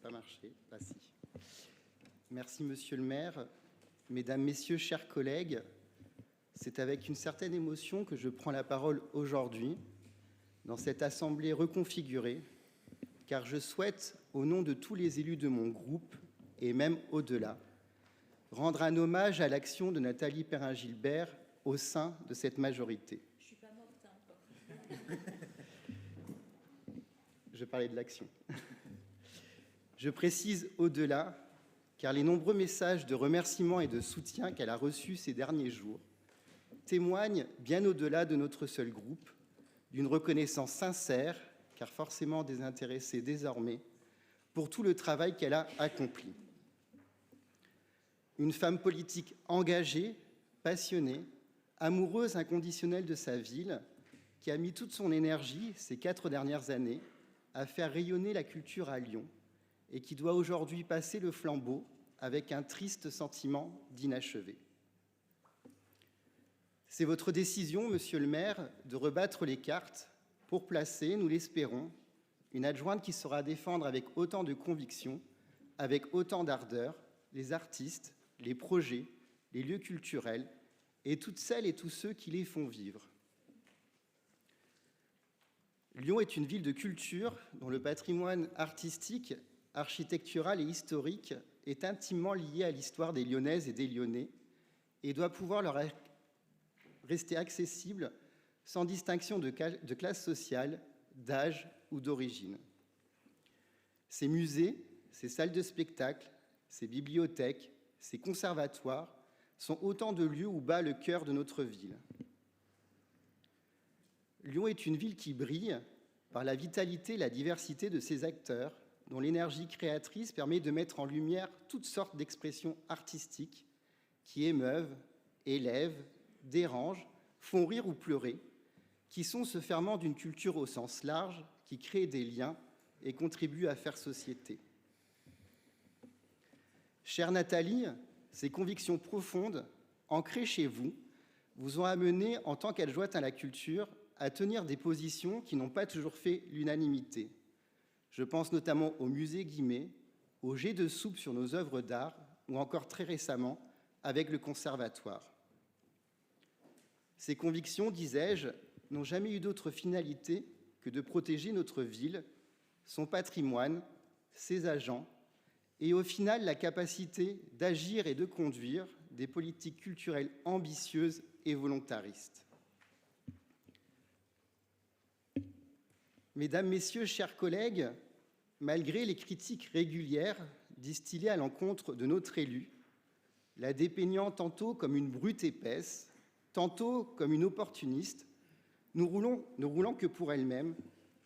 pas marché. Ah, si. Merci, Monsieur le maire. Mesdames, Messieurs, chers collègues, c'est avec une certaine émotion que je prends la parole aujourd'hui dans cette assemblée reconfigurée, car je souhaite, au nom de tous les élus de mon groupe, et même au-delà, rendre un hommage à l'action de Nathalie Perrin-Gilbert au sein de cette majorité. Je ne suis pas morte encore. Je parlais de l'action. Je précise au-delà, car les nombreux messages de remerciements et de soutien qu'elle a reçus ces derniers jours témoignent, bien au-delà de notre seul groupe, d'une reconnaissance sincère, car forcément désintéressée désormais, pour tout le travail qu'elle a accompli. Une femme politique engagée, passionnée, amoureuse inconditionnelle de sa ville, qui a mis toute son énergie ces 4 dernières années à faire rayonner la culture à Lyon et qui doit aujourd'hui passer le flambeau avec un triste sentiment d'inachevé. C'est votre décision, monsieur le maire, de rebattre les cartes pour placer, nous l'espérons, une adjointe qui saura défendre avec autant de conviction, avec autant d'ardeur, les artistes, les projets, les lieux culturels et toutes celles et tous ceux qui les font vivre. Lyon est une ville de culture dont le patrimoine artistique, architectural et historique est intimement lié à l'histoire des Lyonnaises et des Lyonnais et doit pouvoir leur rester accessible sans distinction de classe sociale, d'âge ou d'origine. Ces musées, ces salles de spectacle, ces bibliothèques, ces conservatoires sont autant de lieux où bat le cœur de notre ville. Lyon est une ville qui brille par la vitalité et la diversité de ses acteurs, dont l'énergie créatrice permet de mettre en lumière toutes sortes d'expressions artistiques qui émeuvent, élèvent, dérangent, font rire ou pleurer, qui sont ce ferment d'une culture au sens large, qui crée des liens et contribue à faire société. Chère Nathalie, ces convictions profondes, ancrées chez vous, vous ont amené, en tant qu'adjointe à la culture, à tenir des positions qui n'ont pas toujours fait l'unanimité. Je pense notamment au musée Guimet, au jet de soupe sur nos œuvres d'art, ou encore très récemment avec le conservatoire. Ces convictions, disais-je, n'ont jamais eu d'autre finalité que de protéger notre ville, son patrimoine, ses agents, et au final la capacité d'agir et de conduire des politiques culturelles ambitieuses et volontaristes. Mesdames, Messieurs, chers collègues, malgré les critiques régulières distillées à l'encontre de notre élu, la dépeignant tantôt comme une brute épaisse, tantôt comme une opportuniste, ne roulant que pour elle-même,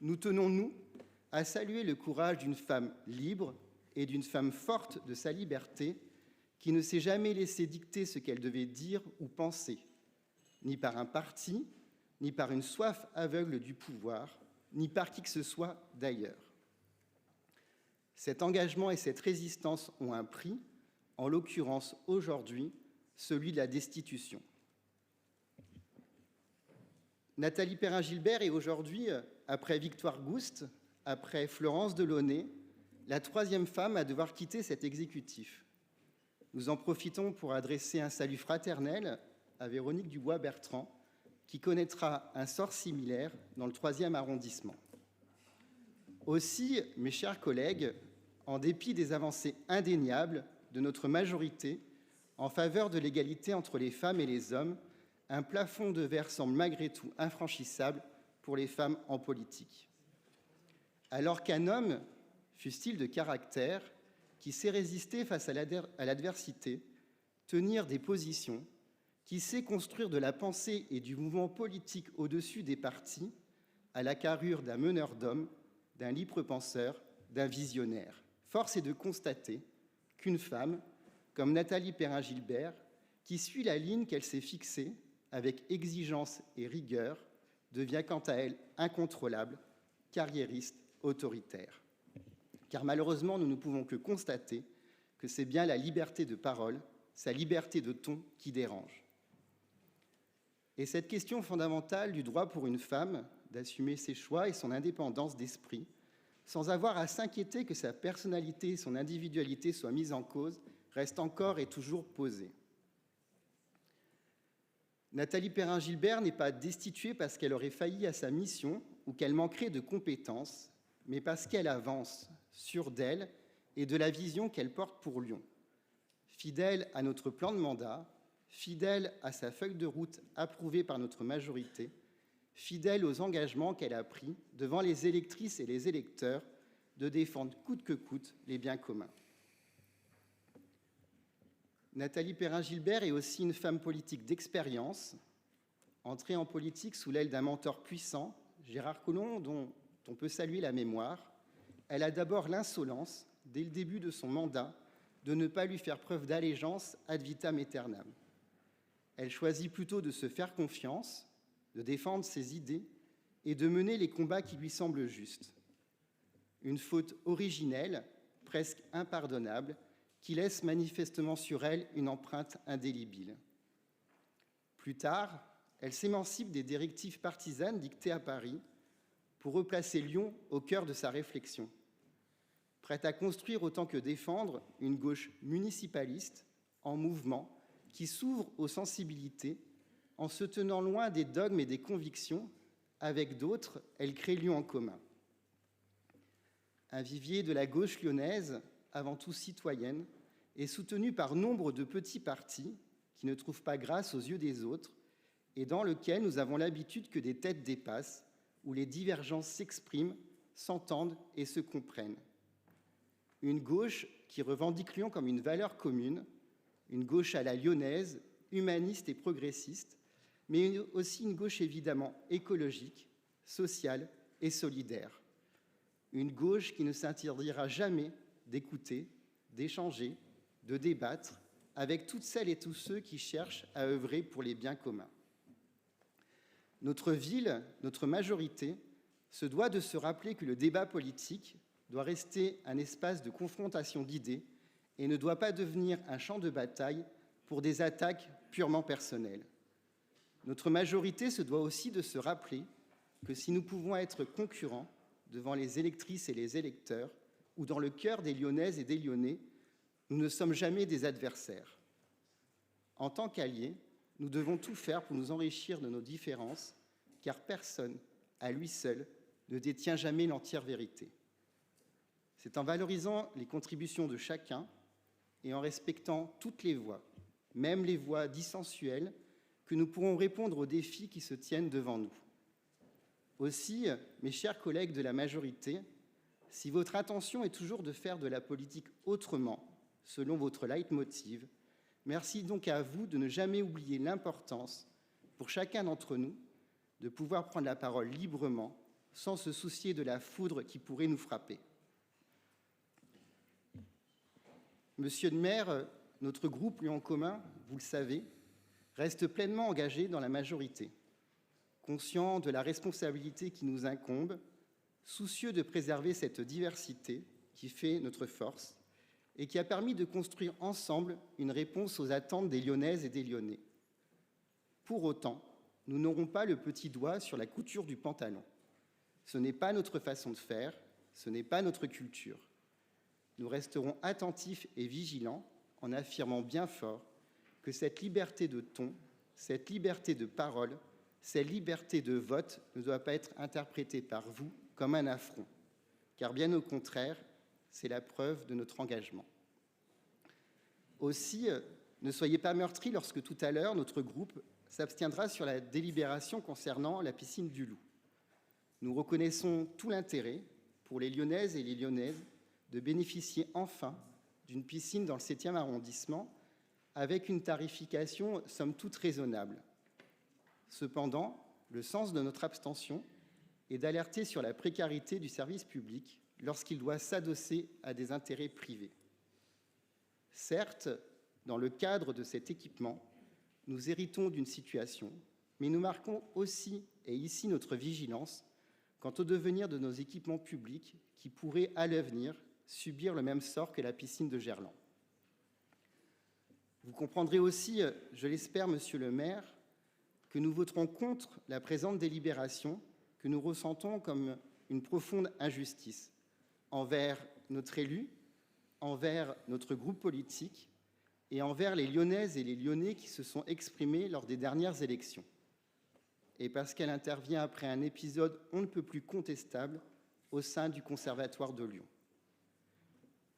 nous tenons, nous, à saluer le courage d'une femme libre et d'une femme forte de sa liberté qui ne s'est jamais laissé dicter ce qu'elle devait dire ou penser, ni par un parti, ni par une soif aveugle du pouvoir, ni par qui que ce soit d'ailleurs. Cet engagement et cette résistance ont un prix, en l'occurrence aujourd'hui, celui de la destitution. Nathalie Perrin-Gilbert est aujourd'hui, après Victoire Gouste, après Florence Delaunay, la 3e femme à devoir quitter cet exécutif. Nous en profitons pour adresser un salut fraternel à Véronique Dubois-Bertrand, qui connaîtra un sort similaire dans le 3e arrondissement. Aussi, mes chers collègues, en dépit des avancées indéniables de notre majorité en faveur de l'égalité entre les femmes et les hommes, un plafond de verre semble malgré tout infranchissable pour les femmes en politique. Alors qu'un homme, fût-il de caractère, qui sait résister face à l'adversité, tenir des positions, qui sait construire de la pensée et du mouvement politique au-dessus des partis, à la carrure d'un meneur d'hommes, d'un libre penseur, d'un visionnaire. Force est de constater qu'une femme, comme Nathalie Perrin-Gilbert, qui suit la ligne qu'elle s'est fixée avec exigence et rigueur, devient quant à elle incontrôlable, carriériste, autoritaire. Car malheureusement, nous ne pouvons que constater que c'est bien la liberté de parole, sa liberté de ton qui dérange. Et cette question fondamentale du droit pour une femme d'assumer ses choix et son indépendance d'esprit sans avoir à s'inquiéter que sa personnalité et son individualité soient mises en cause, reste encore et toujours posée. Nathalie Perrin-Gilbert n'est pas destituée parce qu'elle aurait failli à sa mission ou qu'elle manquerait de compétences, mais parce qu'elle avance, sûre d'elle et de la vision qu'elle porte pour Lyon. Fidèle à notre plan de mandat, fidèle à sa feuille de route approuvée par notre majorité, fidèle aux engagements qu'elle a pris devant les électrices et les électeurs de défendre coûte que coûte les biens communs. Nathalie Perrin-Gilbert est aussi une femme politique d'expérience, entrée en politique sous l'aile d'un mentor puissant, Gérard Collomb, dont on peut saluer la mémoire. Elle a d'abord l'insolence, dès le début de son mandat, de ne pas lui faire preuve d'allégeance ad vitam aeternam. Elle choisit plutôt de se faire confiance, de défendre ses idées et de mener les combats qui lui semblent justes. Une faute originelle, presque impardonnable, qui laisse manifestement sur elle une empreinte indélébile. Plus tard, elle s'émancipe des directives partisanes dictées à Paris pour replacer Lyon au cœur de sa réflexion. Prête à construire autant que défendre une gauche municipaliste en mouvement qui s'ouvre aux sensibilités en se tenant loin des dogmes et des convictions. Avec d'autres, elle crée Lyon en commun. Un vivier de la gauche lyonnaise, avant tout citoyenne, est soutenu par nombre de petits partis qui ne trouvent pas grâce aux yeux des autres et dans lequel nous avons l'habitude que des têtes dépassent, où les divergences s'expriment, s'entendent et se comprennent. Une gauche qui revendique Lyon comme une valeur commune, une gauche à la lyonnaise, humaniste et progressiste, mais aussi une gauche évidemment écologique, sociale et solidaire. Une gauche qui ne s'interdira jamais d'écouter, d'échanger, de débattre avec toutes celles et tous ceux qui cherchent à œuvrer pour les biens communs. Notre ville, notre majorité, se doit de se rappeler que le débat politique doit rester un espace de confrontation d'idées et ne doit pas devenir un champ de bataille pour des attaques purement personnelles. Notre majorité se doit aussi de se rappeler que si nous pouvons être concurrents devant les électrices et les électeurs, ou dans le cœur des Lyonnaises et des Lyonnais, nous ne sommes jamais des adversaires. En tant qu'alliés, nous devons tout faire pour nous enrichir de nos différences, car personne, à lui seul, ne détient jamais l'entière vérité. C'est en valorisant les contributions de chacun et en respectant toutes les voix, même les voix dissensuelles, que nous pourrons répondre aux défis qui se tiennent devant nous. Aussi, mes chers collègues de la majorité, si votre intention est toujours de faire de la politique autrement, selon votre leitmotiv, merci donc à vous de ne jamais oublier l'importance, pour chacun d'entre nous, de pouvoir prendre la parole librement, sans se soucier de la foudre qui pourrait nous frapper. Monsieur le maire, notre groupe Lyon en commun, vous le savez, reste pleinement engagé dans la majorité, conscient de la responsabilité qui nous incombe, soucieux de préserver cette diversité qui fait notre force et qui a permis de construire ensemble une réponse aux attentes des Lyonnaises et des Lyonnais. Pour autant, nous n'aurons pas le petit doigt sur la couture du pantalon. Ce n'est pas notre façon de faire, ce n'est pas notre culture. Nous resterons attentifs et vigilants en affirmant bien fort que cette liberté de ton, cette liberté de parole, cette liberté de vote ne doit pas être interprétée par vous comme un affront, car bien au contraire, c'est la preuve de notre engagement. Aussi, ne soyez pas meurtris lorsque tout à l'heure, notre groupe s'abstiendra sur la délibération concernant la piscine du Loup. Nous reconnaissons tout l'intérêt pour les Lyonnaises et les Lyonnaises de bénéficier enfin d'une piscine dans le 7e arrondissement avec une tarification somme toute raisonnable. Cependant, le sens de notre abstention est d'alerter sur la précarité du service public lorsqu'il doit s'adosser à des intérêts privés. Certes, dans le cadre de cet équipement, nous héritons d'une situation, mais nous marquons aussi et ici notre vigilance quant au devenir de nos équipements publics qui pourraient, à l'avenir, subir le même sort que la piscine de Gerland. Vous comprendrez aussi, je l'espère, monsieur le maire, que nous voterons contre la présente délibération que nous ressentons comme une profonde injustice. envers notre élu, envers notre groupe politique et envers les Lyonnaises et les Lyonnais qui se sont exprimés lors des dernières élections. Et parce qu'elle intervient après un épisode on ne peut plus contestable au sein du Conservatoire de Lyon.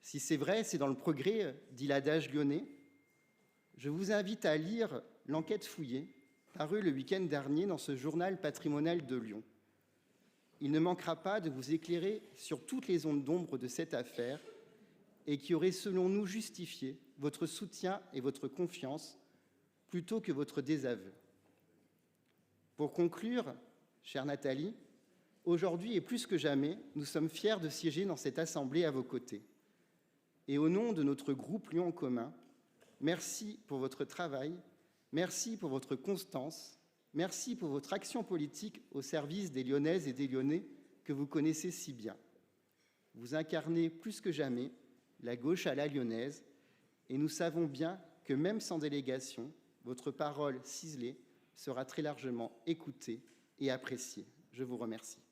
Si c'est vrai, c'est dans le progrès, dit l'adage lyonnais, je vous invite à lire l'enquête fouillée, parue le week-end dernier dans ce journal patrimonial de Lyon. Il ne manquera pas de vous éclairer sur toutes les zones d'ombre de cette affaire et qui aurait, selon nous, justifié votre soutien et votre confiance plutôt que votre désaveu. Pour conclure, chère Nathalie, aujourd'hui et plus que jamais, nous sommes fiers de siéger dans cette assemblée à vos côtés. Et au nom de notre groupe Lyon en commun, merci pour votre travail, merci pour votre constance, merci pour votre action politique au service des Lyonnaises et des Lyonnais que vous connaissez si bien. Vous incarnez plus que jamais la gauche à la lyonnaise et nous savons bien que même sans délégation, votre parole ciselée sera très largement écoutée et appréciée. Je vous remercie.